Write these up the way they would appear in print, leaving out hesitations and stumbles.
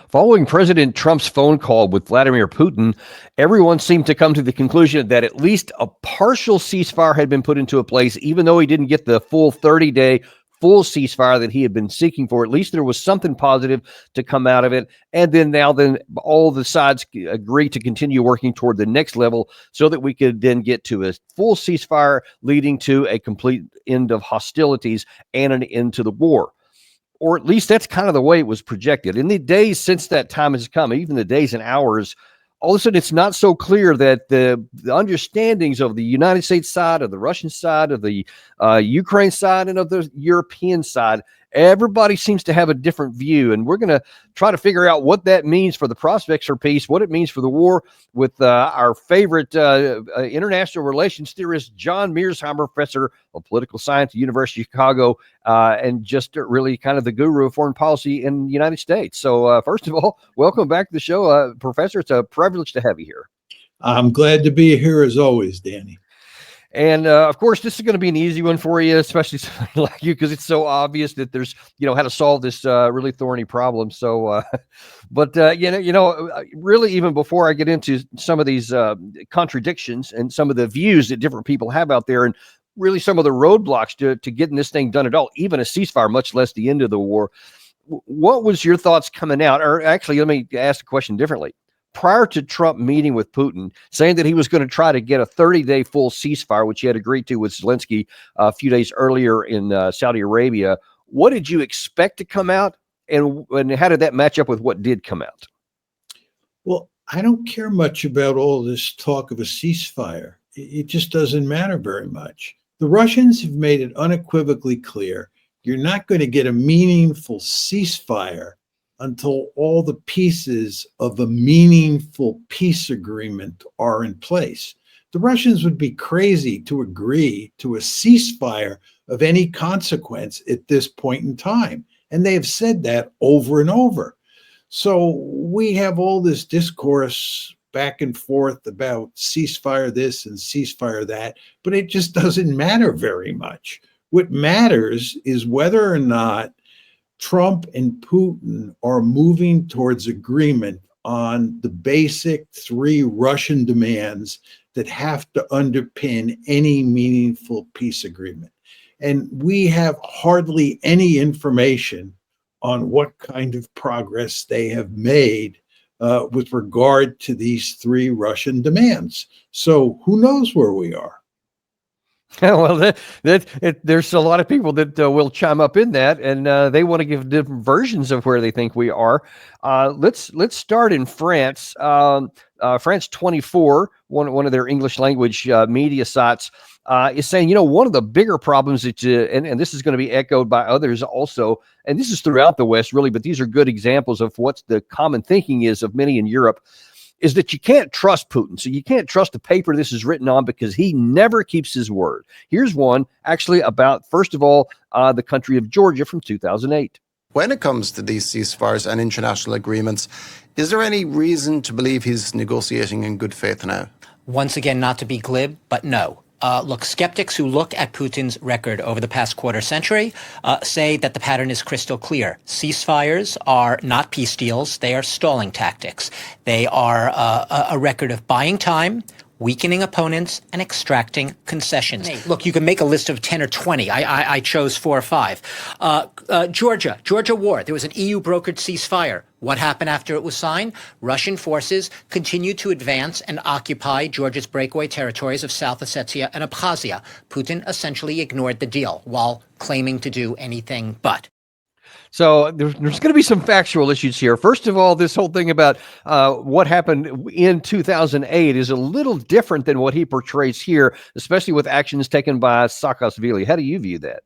Following President Trump's phone call with Vladimir Putin, everyone seemed to come to the conclusion that at least a partial ceasefire had been put into a place, even though he didn't get the full 30-day full ceasefire that he had been seeking for. At least there was something positive to come out of it. And then all the sides agreed to continue working toward the next level so that we could then get to a full ceasefire leading to a complete end of hostilities and an end to the war. Or at least that's kind of the way it was projected. In the days since that time has come, even the days and hours, all of a sudden it's not so clear that the understandings of the United States side, of the Russian side, of the Ukraine side, and of the European side, everybody seems to have a different view. And we're going to try to figure out what that means for the prospects for peace, what it means for the war, with our favorite international relations theorist, John Mearsheimer, professor of political science at the University of Chicago, and just really kind of the guru of foreign policy in the United States. So first of all, welcome back to the show, Professor. It's a privilege to have you here. I'm glad to be here as always, Danny. And of course, this is going to be an easy one for you, especially somebody like you, because it's so obvious that there's, how to solve this really thorny problem. So, really, even before I get into some of these contradictions and some of the views that different people have out there, and really some of the roadblocks to getting this thing done at all, even a ceasefire, much less the end of the war. What was your thoughts coming out? Or actually, let me ask the question differently. Prior to Trump meeting with Putin, saying that he was going to try to get a 30-day full ceasefire, which he had agreed to with Zelenskyy a few days earlier in Saudi Arabia, what did you expect to come out, and how did that match up with what did come out? Well, I don't care much about all this talk of a ceasefire. It just doesn't matter very much. The Russians have made it unequivocally clear you're not going to get a meaningful ceasefire until all the pieces of a meaningful peace agreement are in place. The Russians would be crazy to agree to a ceasefire of any consequence at this point in time. And they have said that over and over. So we have all this discourse back and forth about ceasefire this and ceasefire that, but it just doesn't matter very much. What matters is whether or not Trump and Putin are moving towards agreement on the basic three Russian demands that have to underpin any meaningful peace agreement. And we have hardly any information on what kind of progress they have made with regard to these three Russian demands. So who knows where we are? Well, there's a lot of people that will chime up in that, and they want to give different versions of where they think we are. Let's start in France. France 24, one of their English language media sites, is saying, one of the bigger problems that and this is going to be echoed by others also, and this is throughout the West really, but these are good examples of what the common thinking is of many in Europe, is that you can't trust Putin. So you can't trust the paper this is written on because he never keeps his word. Here's one actually about, first of all, the country of Georgia from 2008. When it comes to these ceasefires and international agreements, is there any reason to believe he's negotiating in good faith now? Once again, not to be glib, but no. Look, skeptics who look at Putin's record over the past quarter century say that the pattern is crystal clear. Ceasefires are not peace deals. They are stalling tactics. They are a record of buying time, weakening opponents, and extracting concessions. Hey, look, you can make a list of 10 or 20. I chose 4 or 5. Georgia war. There was an EU-brokered ceasefire. What happened after it was signed? Russian forces continued to advance and occupy Georgia's breakaway territories of South Ossetia and Abkhazia. Putin essentially ignored the deal while claiming to do anything but. So there's going to be some factual issues here. First of all, this whole thing about what happened in 2008 is a little different than what he portrays here, especially with actions taken by Saakashvili. How do you view that?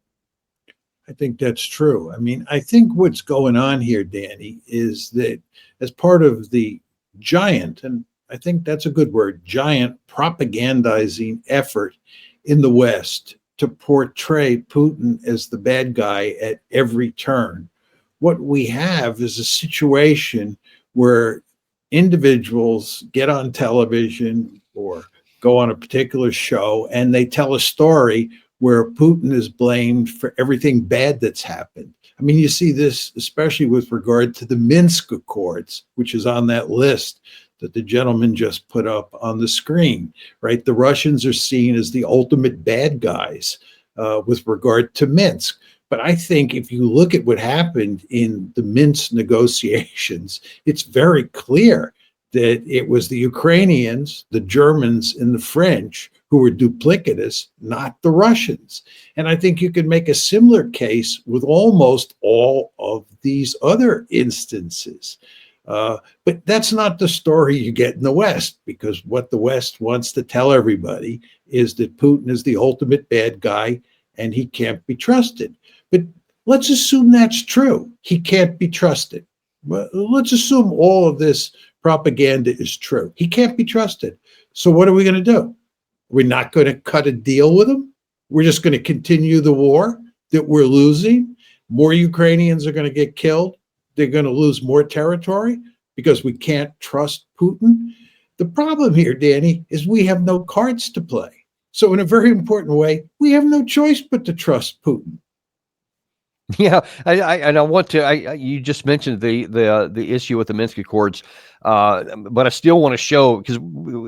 I think that's true. I mean, I think what's going on here, Danny, is that as part of the giant, and I think that's a good word, giant propagandizing effort in the West to portray Putin as the bad guy at every turn, what we have is a situation where individuals get on television or go on a particular show and they tell a story where Putin is blamed for everything bad that's happened. I mean, you see this especially with regard to the Minsk Accords, which is on that list that the gentleman just put up on the screen, right? The Russians are seen as the ultimate bad guys with regard to Minsk. But I think if you look at what happened in the Minsk negotiations, it's very clear that it was the Ukrainians, the Germans, and the French who were duplicitous, not the Russians. And I think you can make a similar case with almost all of these other instances. But that's not the story you get in the West, because what the West wants to tell everybody is that Putin is the ultimate bad guy and he can't be trusted. But let's assume that's true. He can't be trusted. Well, let's assume all of this propaganda is true. He can't be trusted. So what are we going to do? We're not going to cut a deal with him. We're just going to continue the war that we're losing. More Ukrainians are going to get killed. They're going to lose more territory because we can't trust Putin. The problem here, Danny, is we have no cards to play. So in a very important way, we have no choice but to trust Putin. Yeah, I want to. You just mentioned the issue with the Minsk Accords, but I still want to show, because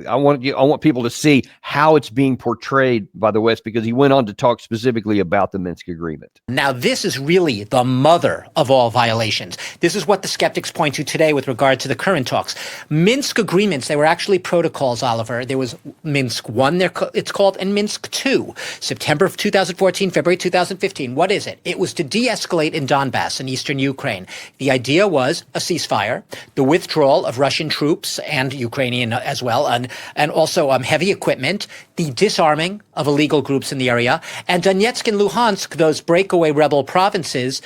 I want people to see how it's being portrayed by the West, because he went on to talk specifically about the Minsk agreement. Now, this is really the mother of all violations. This is what the skeptics point to today with regard to the current talks. Minsk agreements, they were actually protocols, Oliver. There was Minsk 1, it's called, and Minsk 2, September of 2014, February 2015. What is it? It was to de-escalate in Donbass in eastern Ukraine. The idea was a ceasefire, the withdrawal of Russian troops and Ukrainian as well, and also heavy equipment, the disarming of illegal groups in the area, and Donetsk and Luhansk, those breakaway rebel provinces,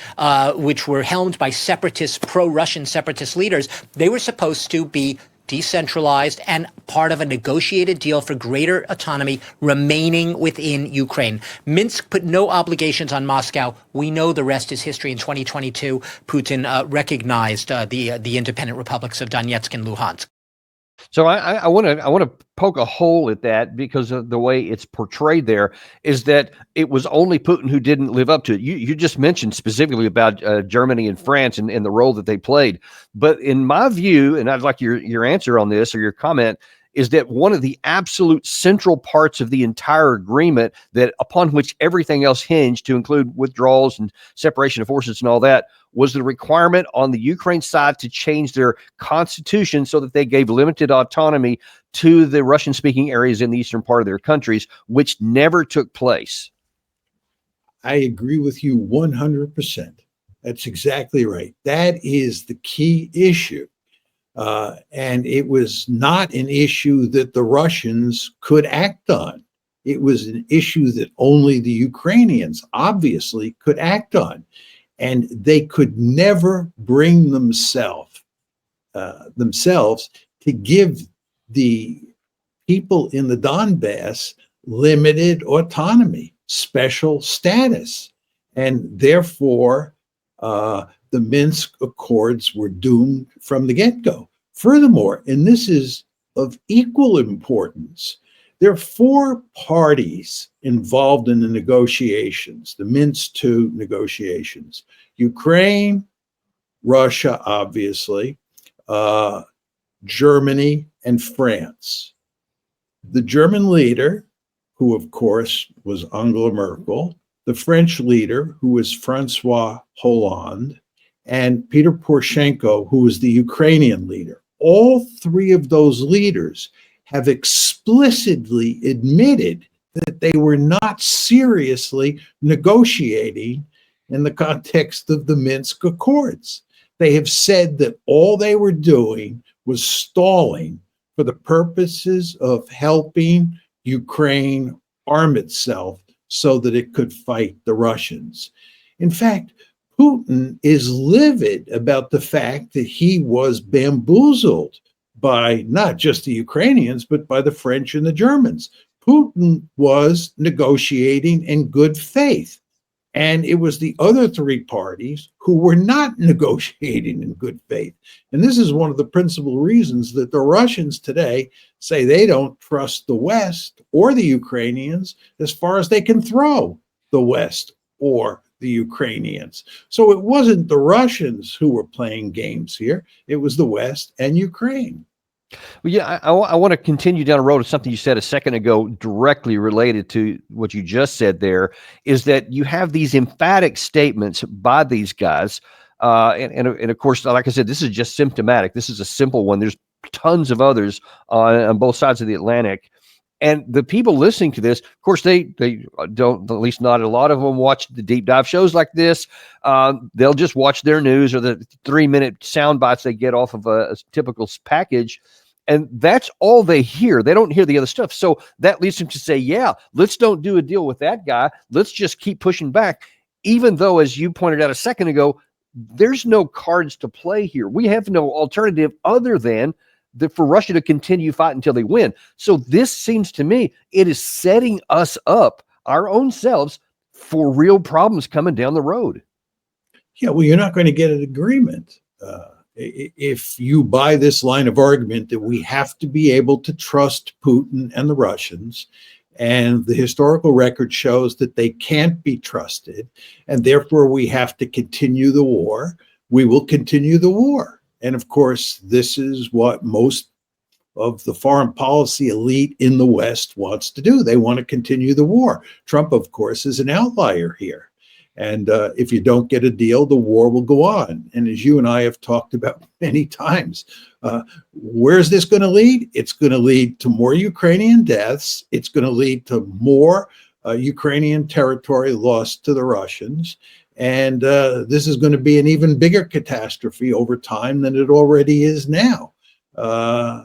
which were helmed by separatist, pro-Russian separatist leaders, they were supposed to be decentralized and part of a negotiated deal for greater autonomy remaining within Ukraine. Minsk put no obligations on Moscow. We know the rest is history. In 2022, Putin recognized the independent republics of Donetsk and Luhansk. So I want to poke a hole at that, because of the way it's portrayed there, is that it was only Putin who didn't live up to it. You just mentioned specifically about Germany and France and the role that they played. But in my view, and I'd like your answer on this, or your comment, is that one of the absolute central parts of the entire agreement, that upon which everything else hinged, to include withdrawals and separation of forces and all that, was the requirement on the Ukraine side to change their constitution so that they gave limited autonomy to the Russian-speaking areas in the eastern part of their countries, which never took place. I agree with you 100%. That's exactly right. That is the key issue. And it was not an issue that the Russians could act on. It was an issue that only the Ukrainians obviously could act on. And they could never bring themselves to give the people in the Donbass limited autonomy, special status. And therefore, the Minsk Accords were doomed from the get-go. Furthermore, and this is of equal importance, there are 4 parties involved in the negotiations, the Minsk II negotiations: Ukraine, Russia, obviously, Germany, and France. The German leader, who of course was Angela Merkel, the French leader, who was Francois Hollande, and Peter Poroshenko, who was the Ukrainian leader. All 3 of those leaders have explicitly admitted that they were not seriously negotiating in the context of the Minsk Accords. They have said that all they were doing was stalling for the purposes of helping Ukraine arm itself so that it could fight the Russians. In fact, Putin is livid about the fact that he was bamboozled by not just the Ukrainians, but by the French and the Germans. Putin was negotiating in good faith. And it was the other three parties who were not negotiating in good faith. And this is one of the principal reasons that the Russians today say they don't trust the West or the Ukrainians as far as they can throw the West or the Ukrainians. So it wasn't the Russians who were playing games here. It was the West and Ukraine. Well, yeah, I want to continue down the road of something you said a second ago, directly related to what you just said there, is that you have these emphatic statements by these guys. And of course, like I said, this is just symptomatic. This is a simple one. There's tons of others on both sides of the Atlantic. And the people listening to this, of course, they don't, at least not a lot of them, watch the deep dive shows like this. They'll just watch their news or the 3-minute sound bites they get off of a typical package. And that's all they hear. They don't hear the other stuff. So that leads them to say, yeah, let's don't do a deal with that guy. Let's just keep pushing back. Even though, as you pointed out a second ago, there's no cards to play here. We have no alternative other than for Russia to continue fighting until they win. So this seems to me, it is setting us up, our own selves, for real problems coming down the road. Yeah, well, you're not going to get an agreement. If you buy this line of argument that we have to be able to trust Putin and the Russians, and the historical record shows that they can't be trusted, and therefore we have to continue the war, we will continue the war. And of course, this is what most of the foreign policy elite in the West wants to do. They want to continue the war. Trump, of course, is an outlier here. And if you don't get a deal, the war will go on. And as you and I have talked about many times, where's this going to lead? It's going to lead to more Ukrainian deaths. It's going to lead to more Ukrainian territory lost to the Russians. And this is going to be an even bigger catastrophe over time than it already is now.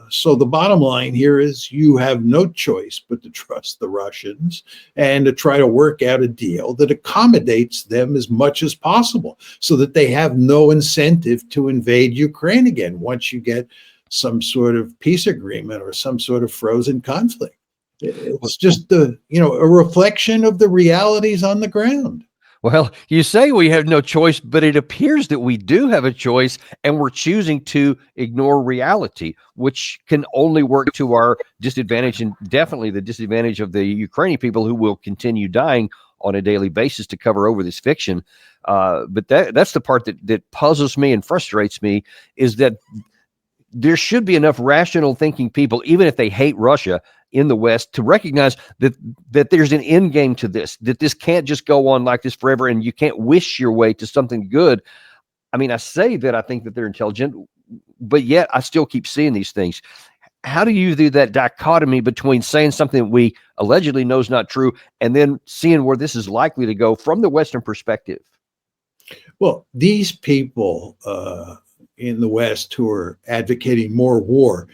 So the bottom line here is you have no choice but to trust the Russians and to try to work out a deal that accommodates them as much as possible so that they have no incentive to invade Ukraine again once you get some sort of peace agreement or some sort of frozen conflict. It's just a reflection of the realities on the ground. Well, you say we have no choice, but it appears that we do have a choice, and we're choosing to ignore reality, which can only work to our disadvantage, and definitely the disadvantage of the Ukrainian people who will continue dying on a daily basis to cover over this fiction. But that's the part that puzzles me and frustrates me, is that there should be enough rational thinking people, even if they hate Russia in the West, to recognize that there's an end game to this, that this can't just go on like this forever, and you can't wish your way to something good. I mean, I say that I think that they're intelligent, but yet I still keep seeing these things. How do you do that dichotomy between saying something that we allegedly know is not true and then seeing where this is likely to go from the Western perspective? Well, these people in the West who are advocating more war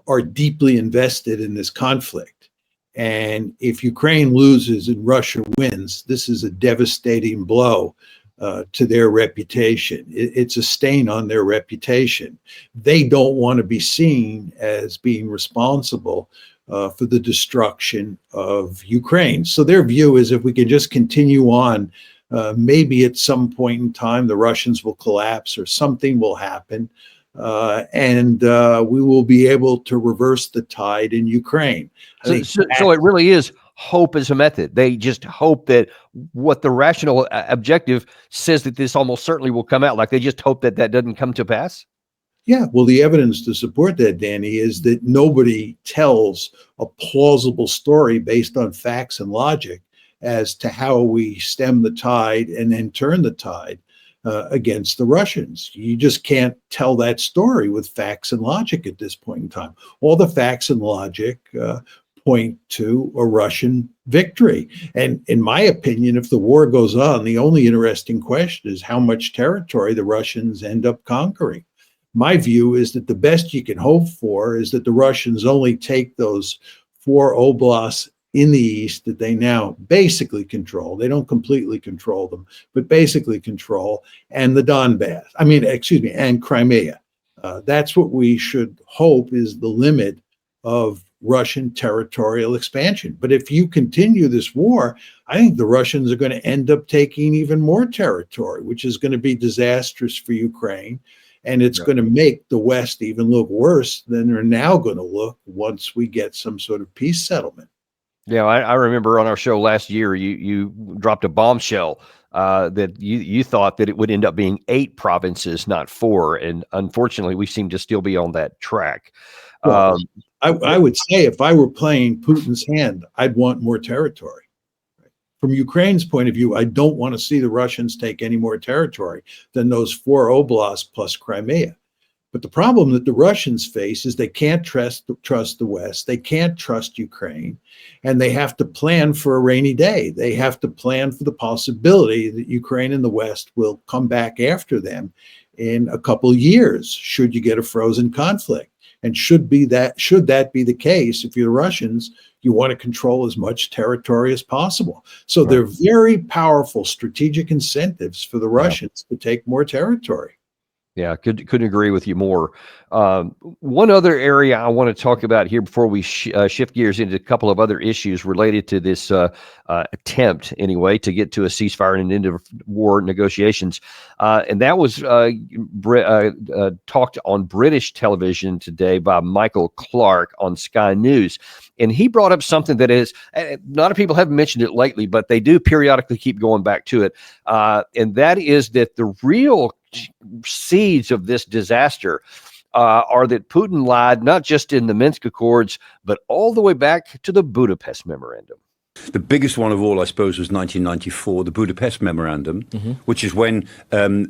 are deeply invested in this conflict. And if Ukraine loses and Russia wins, this is a devastating blow to their reputation. It's a stain on their reputation. They don't want to be seen as being responsible for the destruction of Ukraine. So their view is, if we can just continue on, maybe at some point in time the Russians will collapse or something will happen. And we will be able to reverse the tide in Ukraine. So it really is hope as a method. They just hope that what the rational objective says that this almost certainly will come out. Like they just hope that doesn't come to pass. Yeah, well, the evidence to support that, Danny, is that nobody tells a plausible story based on facts and logic as to how we stem the tide and then turn the tide against the Russians. You just can't tell that story with facts and logic at this point in time. All the facts and logic point to a Russian victory. And in my opinion, if the war goes on, the only interesting question is how much territory the Russians end up conquering. My view is that the best you can hope for is that the Russians only take those 4 oblasts in the east that they now basically control. They don't completely control them, but basically control, and the Donbass, and Crimea. That's what we should hope is the limit of Russian territorial expansion. But if you continue this war, I think the Russians are going to end up taking even more territory, which is going to be disastrous for Ukraine. And it's going to make the West even look worse than they're now going to look once we get some sort of peace settlement. Yeah, I remember on our show last year, you dropped a bombshell that you thought that it would end up being 8 provinces, not 4. And unfortunately, we seem to still be on that track. Well, I would say if I were playing Putin's hand, I'd want more territory. From Ukraine's point of view, I don't want to see the Russians take any more territory than those 4 oblasts plus Crimea. But the problem that the Russians face is they can't trust the West. They can't trust Ukraine. And they have to plan for a rainy day. They have to plan for the possibility that Ukraine and the West will come back after them in a couple of years, should you get a frozen conflict. And should that be the case, if you're the Russians, you want to control as much territory as possible. So They're very powerful strategic incentives for the Russians to take more territory. Yeah, couldn't agree with you more. One other area I want to talk about here before we shift gears into a couple of other issues related to this attempt, anyway, to get to a ceasefire and an end of war negotiations. And that was talked on British television today by Michael Clark on Sky News. And he brought up something that is, a lot of people haven't mentioned it lately, but they do periodically keep going back to it. And that is that the real seeds of this disaster are that Putin lied, not just in the Minsk Accords, but all the way back to the Budapest memorandum. The biggest one of all, I suppose, was 1994, the Budapest memorandum, which is when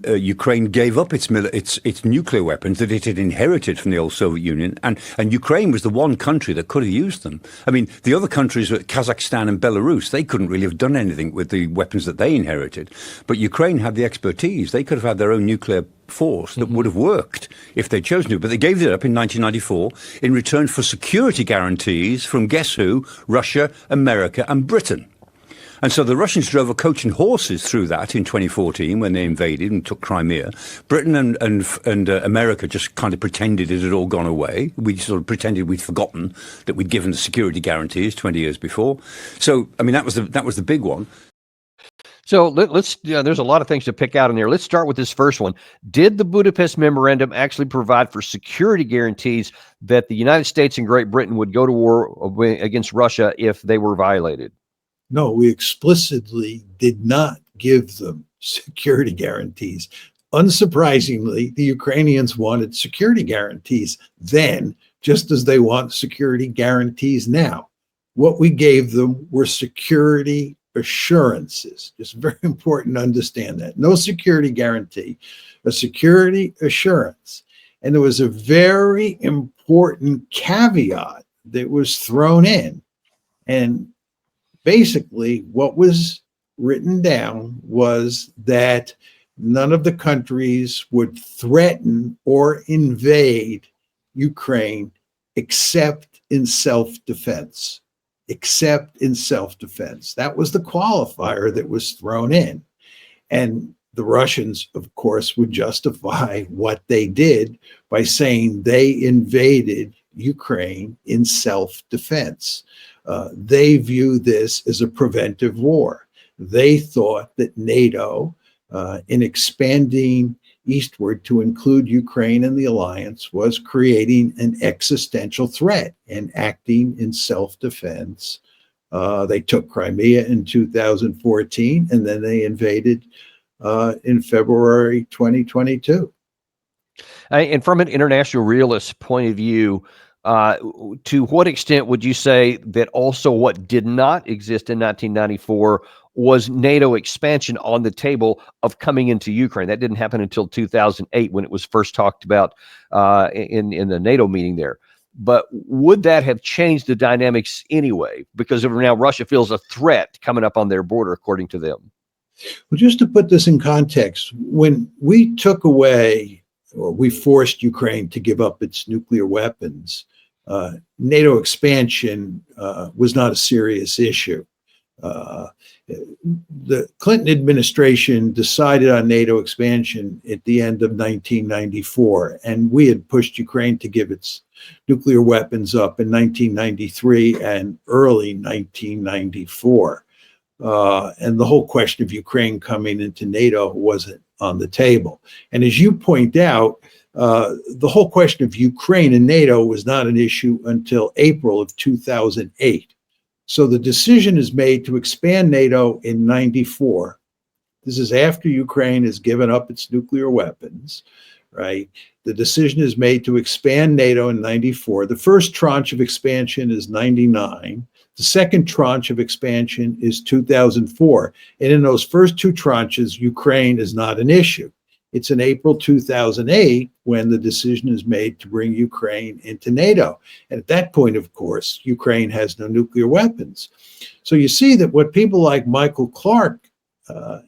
Ukraine gave up its nuclear weapons that it had inherited from the old Soviet Union, and Ukraine was the one country that could have used them. I mean, the other countries, Kazakhstan and Belarus, they couldn't really have done anything with the weapons that they inherited. But Ukraine had the expertise. They could have had their own nuclear force that would have worked if they'd chosen to. But they gave it up in 1994 in return for security guarantees from, guess who? Russia, America and Britain. And so the Russians drove a coach and horses through that in 2014 when they invaded and took Crimea. Britain and America just kind of pretended it had all gone away. We sort of pretended we'd forgotten that we'd given the security guarantees 20 years before. So, I mean, that was the big one. So let's there's a lot of things to pick out in there. Let's start with this first one. Did the Budapest memorandum actually provide for security guarantees that the United States and Great Britain would go to war against Russia if they were violated? No, we explicitly did not give them security guarantees. Unsurprisingly, the Ukrainians wanted security guarantees then, just as they want security guarantees now. What we gave them were security assurances. Just very important to understand that. No security guarantee, a security assurance. And there was a very important caveat that was thrown in. And basically, what was written down was that none of the countries would threaten or invade Ukraine except in self-defense. Except in self-defense. That was the qualifier that was thrown in. And the Russians, of course, would justify what they did by saying they invaded Ukraine in self-defense. They view this as a preventive war. They thought that NATO, in expanding eastward to include Ukraine in the alliance, was creating an existential threat and acting in self-defense. They took Crimea in 2014, and then they invaded in February 2022. And from an international realist point of view, to what extent would you say that also what did not exist in 1994 was NATO expansion on the table of coming into Ukraine? That didn't happen until 2008 when it was first talked about in the NATO meeting there. But would that have changed the dynamics anyway? Because of now Russia feels a threat coming up on their border, according to them. Well, just to put this in context, when we took away, or we forced Ukraine to give up its nuclear weapons, NATO expansion was not a serious issue. The Clinton administration decided on NATO expansion at the end of 1994, and we had pushed Ukraine to give its nuclear weapons up in 1993 and early 1994. And the whole question of Ukraine coming into NATO wasn't on the table. And as you point out, the whole question of Ukraine and NATO was not an issue until April of 2008. So the decision is made to expand NATO in 94. This is after Ukraine has given up its nuclear weapons, right? The decision is made to expand NATO in 94. The first tranche of expansion is 99. The second tranche of expansion is 2004. And in those first two tranches, Ukraine is not an issue. It's in April 2008 when the decision is made to bring Ukraine into NATO. And at that point, of course, Ukraine has no nuclear weapons. So you see that what people like Michael Clark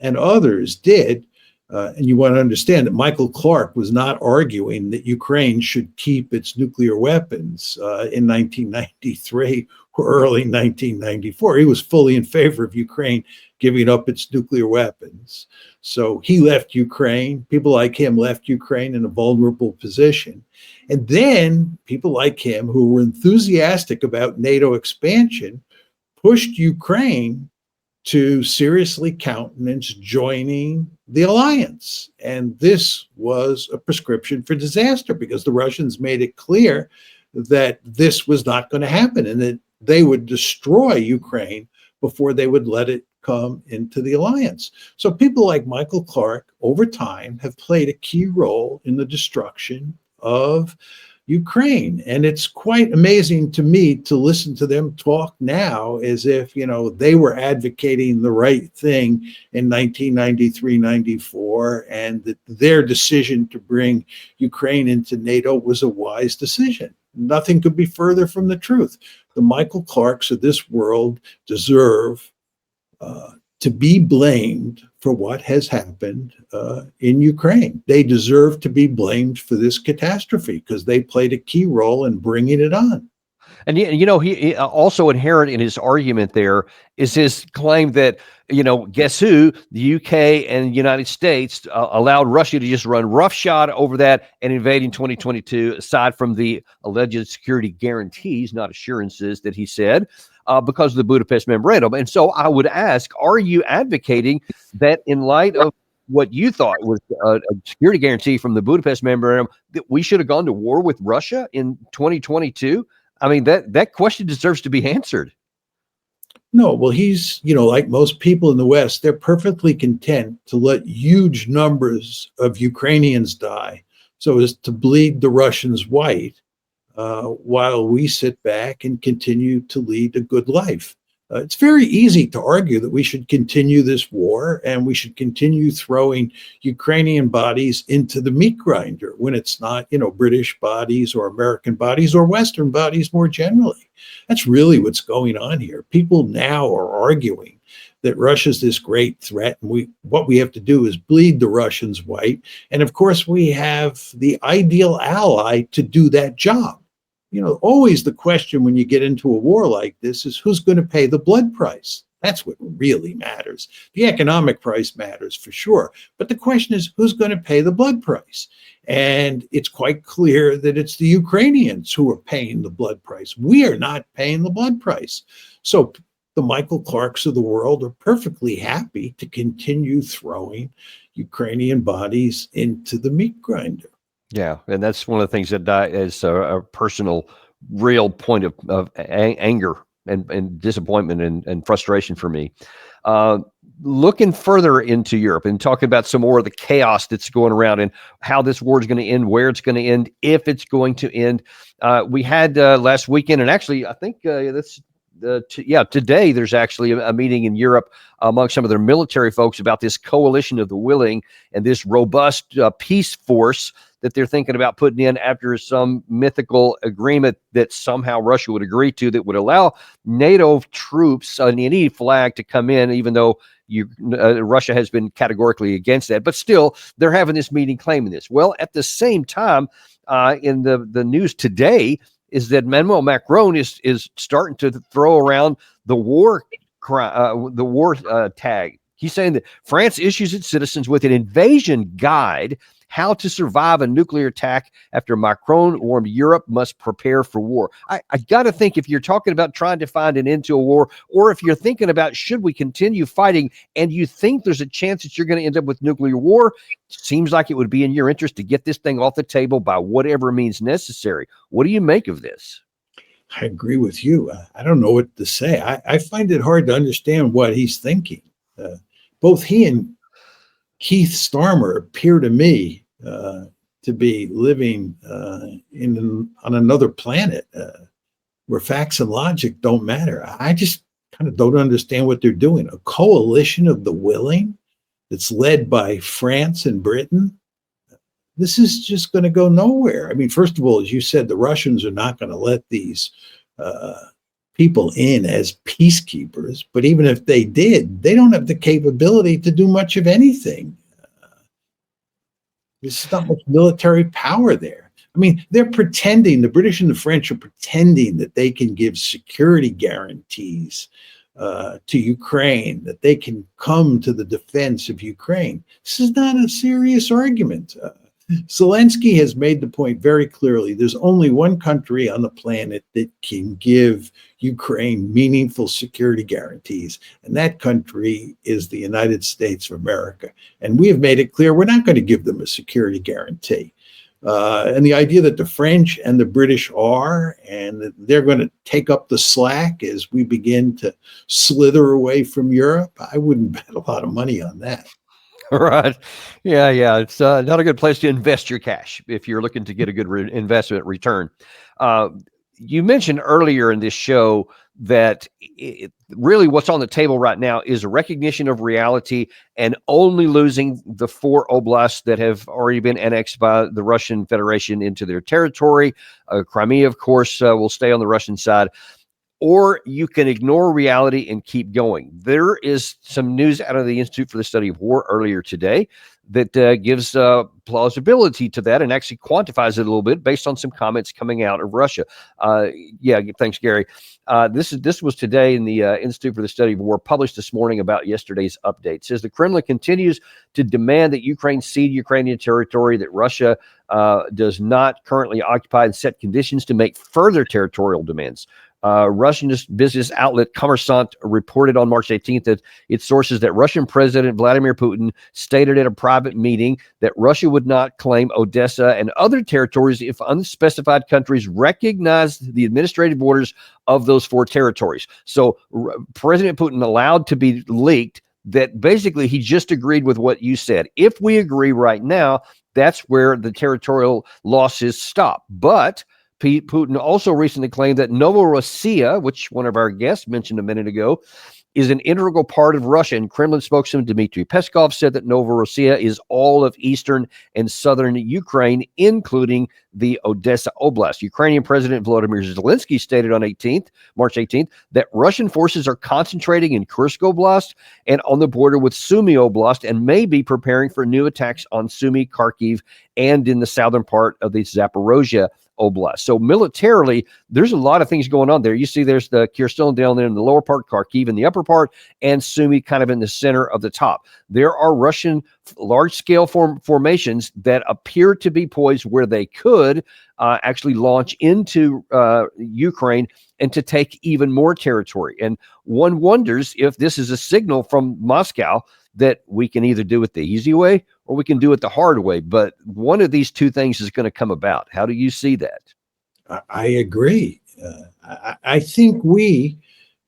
and others did, and you want to understand that Michael Clark was not arguing that Ukraine should keep its nuclear weapons in 1993 or early 1994. He was fully in favor of Ukraine giving up its nuclear weapons. So he left Ukraine. People like him left Ukraine in a vulnerable position. And then people like him who were enthusiastic about NATO expansion pushed Ukraine to seriously countenance joining the alliance. And this was a prescription for disaster because the Russians made it clear that this was not going to happen and that they would destroy Ukraine before they would let it come into the alliance. So people like Michael Clark over time have played a key role in the destruction of Ukraine. And it's quite amazing to me to listen to them talk now as if, you know, they were advocating the right thing in 1993, 94, and that their decision to bring Ukraine into NATO was a wise decision. Nothing could be further from the truth. The Michael Clarks of this world deserve to be blamed for what has happened in Ukraine. They deserve to be blamed for this catastrophe because they played a key role in bringing it on. And you know, he also inherent in his argument there is his claim that, you know, guess who? The UK and the United States allowed Russia to just run roughshod over that and invade in 2022, aside from the alleged security guarantees, not assurances, that he said, because of the Budapest memorandum. And so I would ask, are you advocating that in light of what you thought was a security guarantee from the Budapest memorandum, that we should have gone to war with Russia in 2022? I mean, that question deserves to be answered. No, well, he's, you know, like most people in the West, they're perfectly content to let huge numbers of Ukrainians die so as to bleed the Russians white while we sit back and continue to lead a good life. It's very easy to argue that we should continue this war and we should continue throwing Ukrainian bodies into the meat grinder when it's not, you know, British bodies or American bodies or Western bodies more generally. That's really what's going on here. People now are arguing that Russia's this great threat and what we have to do is bleed the Russians white. And of course, we have the ideal ally to do that job. You know, always the question when you get into a war like this is who's going to pay the blood price? That's what really matters. The economic price matters for sure. But the question is who's going to pay the blood price? And it's quite clear that it's the Ukrainians who are paying the blood price. We are not paying the blood price. So the Michael Clarks of the world are perfectly happy to continue throwing Ukrainian bodies into the meat grinder. Yeah, and that's one of the things that is a personal, real point of anger and disappointment and frustration for me. Looking further into Europe and talking about some more of the chaos that's going around and how this war is going to end, where it's going to end, if it's going to end. We had last weekend, and actually, I think today there's actually a meeting in Europe among some of their military folks about this coalition of the willing and this robust peace force that they're thinking about putting in after some mythical agreement that somehow Russia would agree to that would allow NATO troops on any flag to come in, even though Russia has been categorically against that. But still, they're having this meeting claiming this. Well, at the same time, in the news today is that Emmanuel Macron is starting to throw around the war the war tag. He's saying that France issues its citizens with an invasion guide, how to survive a nuclear attack after Macron warned Europe must prepare for war. I got to think, if you're talking about trying to find an end to a war, or if you're thinking about should we continue fighting and you think there's a chance that you're going to end up with nuclear war, seems like it would be in your interest to get this thing off the table by whatever means necessary. What do you make of this? I agree with you. I don't know what to say. I find it hard to understand what he's thinking. Both he and Keith Starmer appear to me to be living on another planet where facts and logic don't matter. I just kind of don't understand what they're doing. A coalition of the willing that's led by France and Britain. This is just going to go nowhere. I mean, first of all, as you said, the Russians are not going to let these people in as peacekeepers. But even if they did, they don't have the capability to do much of anything. There's not much military power there. I mean, they're pretending, the British and the French are pretending that they can give security guarantees to Ukraine, that they can come to the defense of Ukraine. This is not a serious argument. Zelenskyy has made the point very clearly. There's only one country on the planet that can give Ukraine meaningful security guarantees, and that country is the United States of America. And we have made it clear we're not going to give them a security guarantee. And the idea that the French and the British are, and that they're going to take up the slack as we begin to slither away from Europe, I wouldn't bet a lot of money on that. Right. Yeah. It's not a good place to invest your cash if you're looking to get a good investment return. You mentioned earlier in this show that really what's on the table right now is a recognition of reality and only losing the 4 oblasts that have already been annexed by the Russian Federation into their territory. Crimea, of course, will stay on the Russian side. Or you can ignore reality and keep going. There is some news out of the Institute for the Study of War earlier today that gives plausibility to that and actually quantifies it a little bit based on some comments coming out of Russia. Thanks, Gary. This was today in the Institute for the Study of War, published this morning about yesterday's update. It says the Kremlin continues to demand that Ukraine cede Ukrainian territory that Russia does not currently occupy and set conditions to make further territorial demands. Russian business outlet Kommersant reported on March 18th that its sources that Russian President Vladimir Putin stated at a private meeting that Russia would not claim Odessa and other territories if unspecified countries recognized the administrative borders of those 4 territories. So President Putin allowed to be leaked that basically he just agreed with what you said. If we agree right now, that's where the territorial losses stop. But Putin also recently claimed that Novorossiya, which one of our guests mentioned a minute ago, is an integral part of Russia. And Kremlin spokesman Dmitry Peskov said that Novorossiya is all of eastern and southern Ukraine, including the Odessa Oblast. Ukrainian President Vladimir Zelenskyy stated on March 18th, that Russian forces are concentrating in Kursk Oblast and on the border with Sumy Oblast and may be preparing for new attacks on Sumy, Kharkiv, and in the southern part of the Zaporozhye Oblast. So militarily, there's a lot of things going on there. You see there's the Kherson down there in the lower part, Kharkiv in the upper part, and Sumy kind of in the center of the top. There are Russian large-scale formations that appear to be poised where they could actually launch into Ukraine and to take even more territory. And one wonders if this is a signal from Moscow that we can either do it the easy way or we can do it the hard way. But one of these two things is going to come about. How do you see that? I agree. I think we,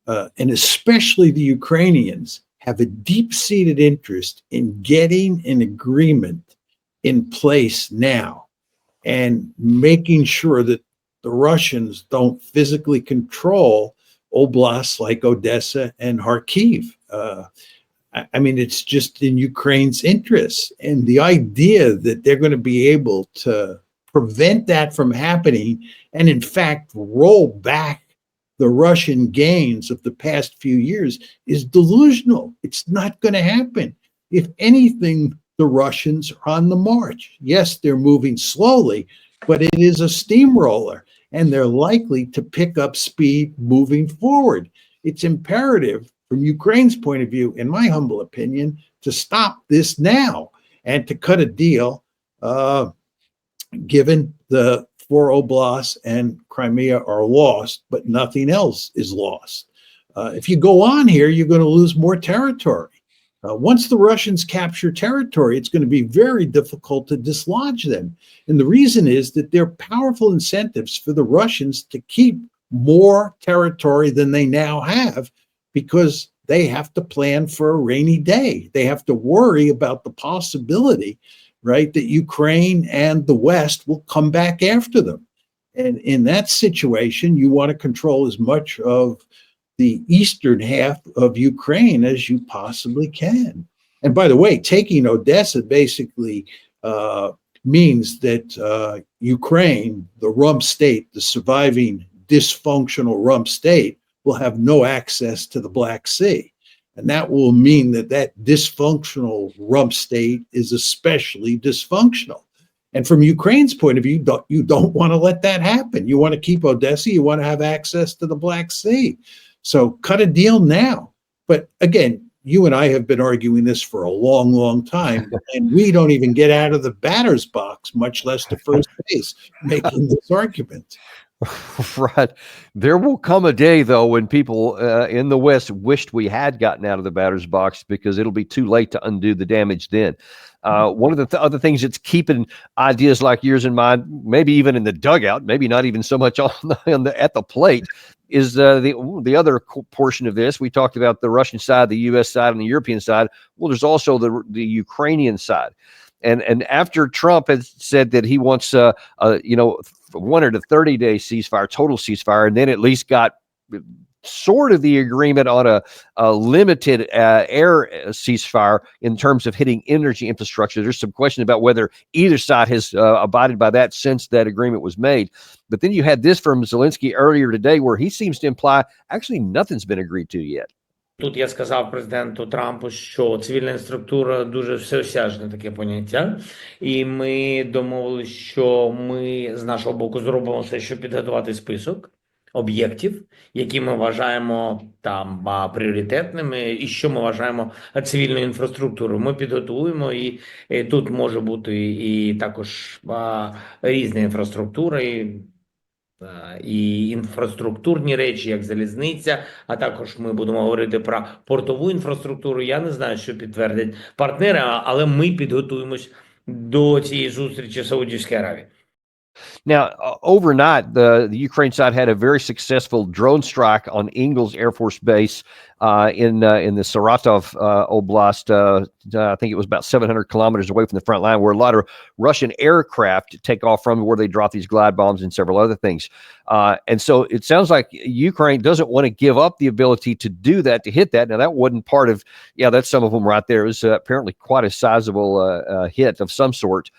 and especially the Ukrainians, have a deep-seated interest in getting an agreement in place now and making sure that the Russians don't physically control oblasts like Odessa and Kharkiv. I mean, it's just in Ukraine's interests. And the idea that they're going to be able to prevent that from happening and, in fact, roll back the Russian gains of the past few years is delusional. It's not going to happen. If anything, the Russians are on the march. Yes, they're moving slowly, but it is a steamroller, and they're likely to pick up speed moving forward. It's imperative from Ukraine's point of view, in my humble opinion, to stop this now and to cut a deal, given the 4 oblasts and Crimea are lost, but nothing else is lost. If you go on here, you're going to lose more territory. Once the Russians capture territory, it's going to be very difficult to dislodge them. And the reason is that there are powerful incentives for the Russians to keep more territory than they now have, because they have to plan for a rainy day. They have to worry about the possibility, right, that Ukraine and the West will come back after them. And in that situation, you want to control as much of the eastern half of Ukraine as you possibly can. And by the way, taking Odessa basically means that Ukraine, the rump state, the surviving dysfunctional rump state, will have no access to the Black Sea. And that will mean that that dysfunctional rump state is especially dysfunctional. And from Ukraine's point of view, you don't want to let that happen. You want to keep Odessa. You want to have access to the Black Sea. So cut a deal now. But again, you and I have been arguing this for a long, long time, and we don't even get out of the batter's box, much less to first base, making this argument. Right. There will come a day, though, when people in the West wished we had gotten out of the batter's box, because it'll be too late to undo the damage then. One of the other things that's keeping ideas like yours in mind, maybe even in the dugout, maybe not even so much at the plate, is the other portion of this. We talked about the Russian side, the U.S. side, and the European side. Well, there's also the Ukrainian side. And after Trump has said that he wants 1 or 30-day ceasefire, total ceasefire, and then at least got sort of the agreement on a limited air ceasefire in terms of hitting energy infrastructure. There's some question about whether either side has abided by that since that agreement was made. But then you had this from Zelenskyy earlier today, where he seems to imply actually nothing's been agreed to yet. Тут я сказав президенту Трампу, що цивільна інфраструктура дуже всеосяжне таке поняття, і ми домовилися, що ми з нашого боку зробимо все, щоб підготувати список об'єктів, які ми вважаємо там пріоритетними, і що ми вважаємо цивільною інфраструктурою. Ми підготуємо, і тут може бути і також різна інфраструктура, і інфраструктурні речі, як залізниця, а також ми будемо говорити про портову інфраструктуру. Я не знаю, що підтвердять партнери, але ми підготуємось до цієї зустрічі в Саудівській Аравії. Now, overnight, the Ukraine side had a very successful drone strike on Ingalls Air Force Base in the Saratov Oblast. I think it was about 700 kilometers away from the front line, where a lot of Russian aircraft take off from, where they drop these glide bombs and several other things. And so it sounds like Ukraine doesn't want to give up the ability to do that, to hit that. Now, that wasn't part of, that's some of them right there. It was apparently quite a sizable hit of some sort.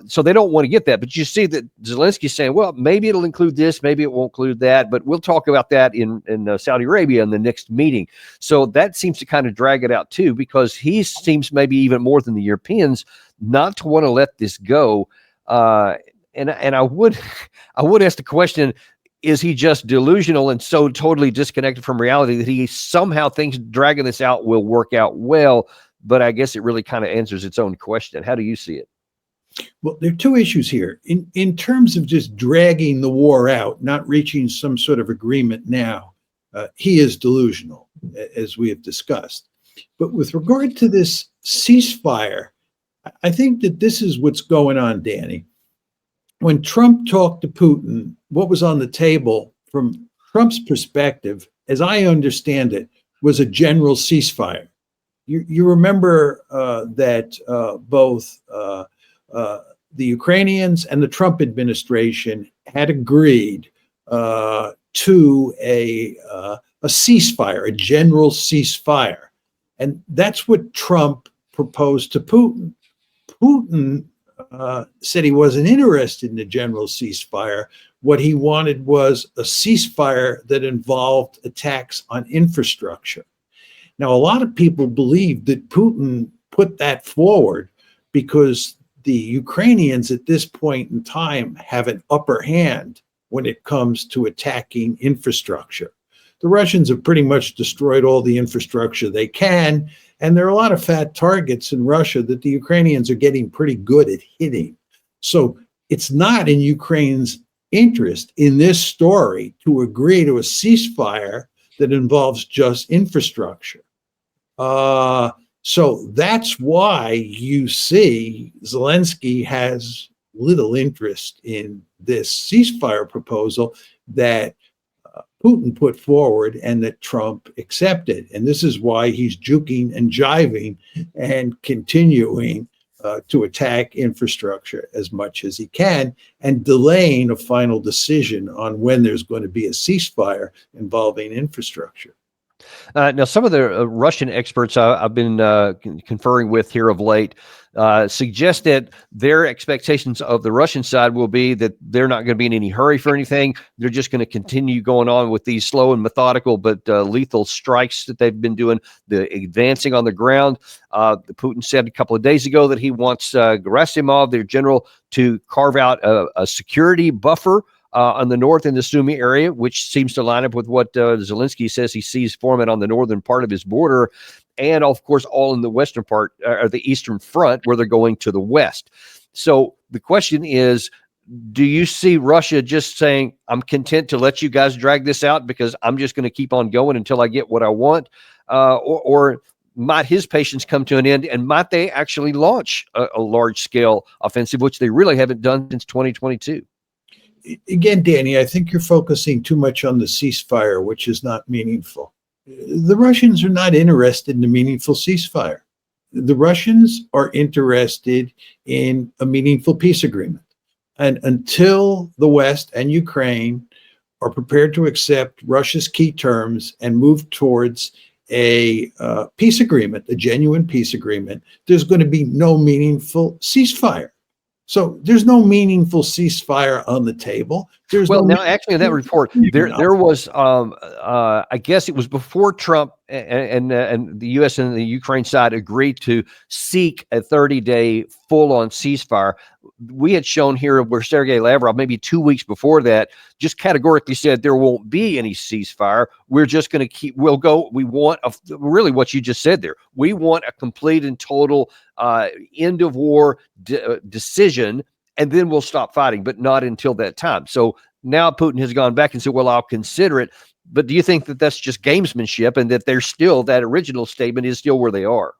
So they don't want to get that. But you see that Zelenskyy is saying, well, maybe it'll include this, maybe it won't include that, but we'll talk about that in Saudi Arabia in the next meeting. So that seems to kind of drag it out too, because he seems maybe even more than the Europeans not to want to let this go. And I would ask the question, is he just delusional and so totally disconnected from reality that he somehow thinks dragging this out will work out well? But I guess it really kind of answers its own question. How do you see it? Well, there are two issues here. In terms of just dragging the war out, not reaching some sort of agreement now, he is delusional, as we have discussed. But with regard to this ceasefire, I think that this is what's going on, Danny. When Trump talked to Putin, what was on the table from Trump's perspective, as I understand it, was a general ceasefire. You remember that both the Ukrainians and the Trump administration had agreed to a ceasefire, a general ceasefire. And that's what Trump proposed to Putin. Putin said he wasn't interested in a general ceasefire. What he wanted was a ceasefire that involved attacks on infrastructure. Now, a lot of people believe that Putin put that forward because the Ukrainians at this point in time have an upper hand when it comes to attacking infrastructure. The Russians have pretty much destroyed all the infrastructure they can, and there are a lot of fat targets in Russia that the Ukrainians are getting pretty good at hitting. So it's not in Ukraine's interest in this story to agree to a ceasefire that involves just infrastructure. So that's why you see Zelenskyy has little interest in this ceasefire proposal that Putin put forward and that Trump accepted. And this is why he's juking and jiving and continuing to attack infrastructure as much as he can and delaying a final decision on when there's going to be a ceasefire involving infrastructure. Now, some of the Russian experts I've been conferring with here of late suggest that their expectations of the Russian side will be that they're not going to be in any hurry for anything. They're just going to continue going on with these slow and methodical but lethal strikes that they've been doing, the advancing on the ground. Putin said a couple of days ago that he wants Gerasimov, their general, to carve out a security buffer on the north in the Sumy area, which seems to line up with what Zelenskyy says he sees forming on the northern part of his border, and of course all in the western part, or the eastern front, where they're going to the west. So the question is, do you see Russia just saying, I'm content to let you guys drag this out because I'm just going to keep on going until I get what I want? Or might his patience come to an end, and might they actually launch a large-scale offensive, which they really haven't done since 2022? Again, Danny, I think you're focusing too much on the ceasefire, which is not meaningful. The Russians are not interested in a meaningful ceasefire. The Russians are interested in a meaningful peace agreement. And until the West and Ukraine are prepared to accept Russia's key terms and move towards a peace agreement, a genuine peace agreement, there's going to be no meaningful ceasefire. So there's no meaningful ceasefire on the table. Actually, in that report, there was, I guess it was before Trump and the U.S. and the Ukraine side agreed to seek a 30-day full-on ceasefire. We had shown here where Sergei Lavrov, maybe 2 weeks before that, just categorically said there won't be any ceasefire. We're just going to we want really what you just said there. We want a complete and total end of war decision, and then we'll stop fighting, but not until that time. So now Putin has gone back and said, well, I'll consider it. But do you think that that's just gamesmanship and that they're still, that original statement is still where they are?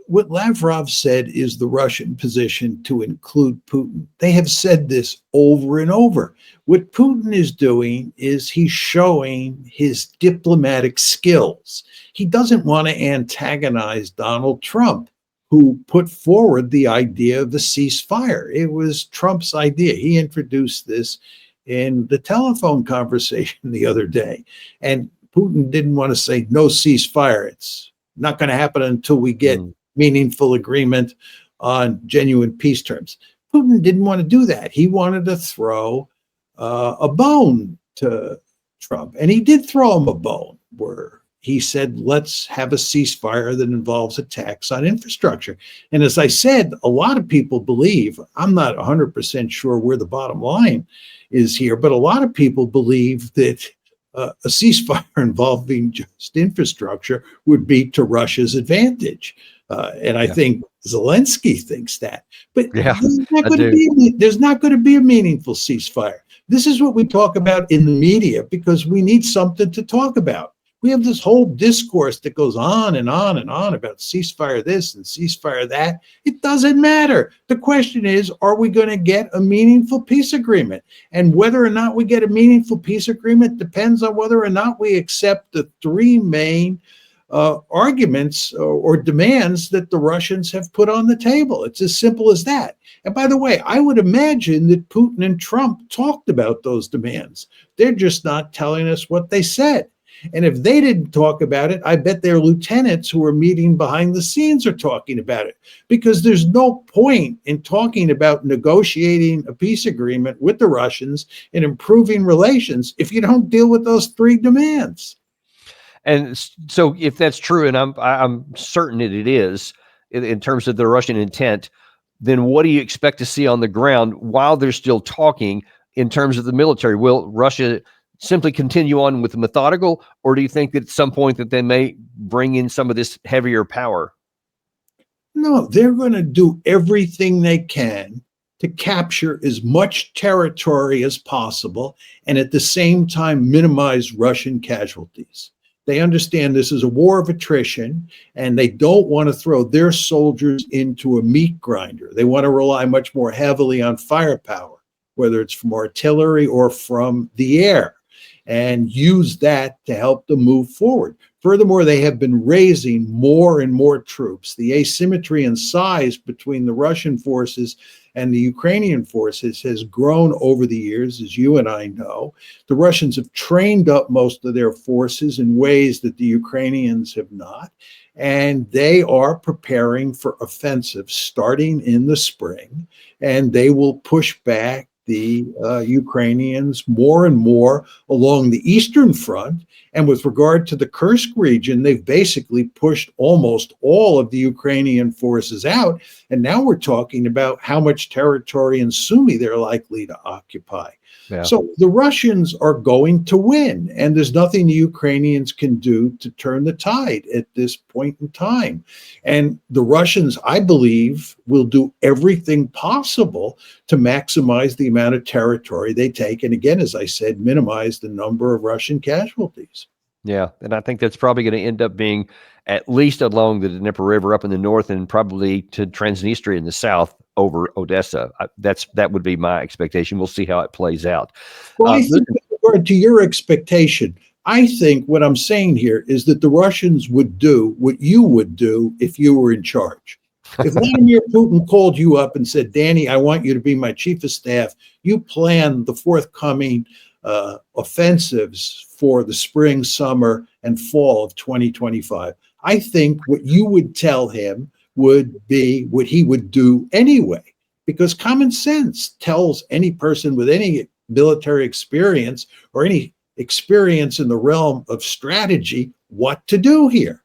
What Lavrov said is the Russian position to include Putin. They have said this over and over. What Putin is doing is he's showing his diplomatic skills. He doesn't want to antagonize Donald Trump, who put forward the idea of the ceasefire. It was Trump's idea. He introduced this in the telephone conversation the other day. And Putin didn't want to say no ceasefire. It's not going to happen until we get meaningful agreement on genuine peace terms. Putin didn't want to do that. He wanted to throw a bone to Trump. And he did throw him a bone where he said, let's have a ceasefire that involves attacks on infrastructure. And as I said, a lot of people believe, I'm not 100% sure where the bottom line is here, but a lot of people believe that a ceasefire involving just infrastructure would be to Russia's advantage. And I think Zelenskyy thinks that. But there's not going to be a meaningful ceasefire. This is what we talk about in the media because we need something to talk about. We have this whole discourse that goes on and on and on about ceasefire this and ceasefire that. It doesn't matter. The question is, are we going to get a meaningful peace agreement? And whether or not we get a meaningful peace agreement depends on whether or not we accept the three main arguments or demands that the Russians have put on the table. It's as simple as that. And by the way, I would imagine that Putin and Trump talked about those demands. They're just not telling us what they said. And if they didn't talk about it, I bet their lieutenants who are meeting behind the scenes are talking about it, because there's no point in talking about negotiating a peace agreement with the Russians and improving relations if you don't deal with those three demands. And so if that's true, and I'm certain that it is in terms of the Russian intent, then what do you expect to see on the ground while they're still talking in terms of the military? Will Russia simply continue on with the methodical, or do you think that at some point that they may bring in some of this heavier power? No, they're going to do everything they can to capture as much territory as possible and at the same time minimize Russian casualties. They understand this is a war of attrition, and they don't want to throw their soldiers into a meat grinder. They want to rely much more heavily on firepower, whether it's from artillery or from the air, and use that to help them move forward. Furthermore, they have been raising more and more troops. The asymmetry in size between the Russian forces and the Ukrainian forces has grown over the years, as you and I know. The Russians have trained up most of their forces in ways that the Ukrainians have not, and they are preparing for offensives starting in the spring, and they will push back the Ukrainians more and more along the Eastern Front. And with regard to the Kursk region, they've basically pushed almost all of the Ukrainian forces out. And now we're talking about how much territory in Sumy they're likely to occupy. Yeah. So the Russians are going to win, and there's nothing the Ukrainians can do to turn the tide at this point in time. And the Russians, I believe, will do everything possible to maximize the amount of territory they take. And again, as I said, minimize the number of Russian casualties. Yeah, and I think that's probably going to end up being at least along the Dnieper River up in the north, and probably to Transnistria in the south over Odessa. That would be my expectation. We'll see how it plays out. Well, I think with regard to your expectation, I think what I'm saying here is that the Russians would do what you would do if you were in charge. If Vladimir Putin called you up and said, Danny, I want you to be my chief of staff, you plan the forthcoming offensives for the spring, summer, and fall of 2025. I think what you would tell him would be what he would do anyway, because common sense tells any person with any military experience or any experience in the realm of strategy what to do here.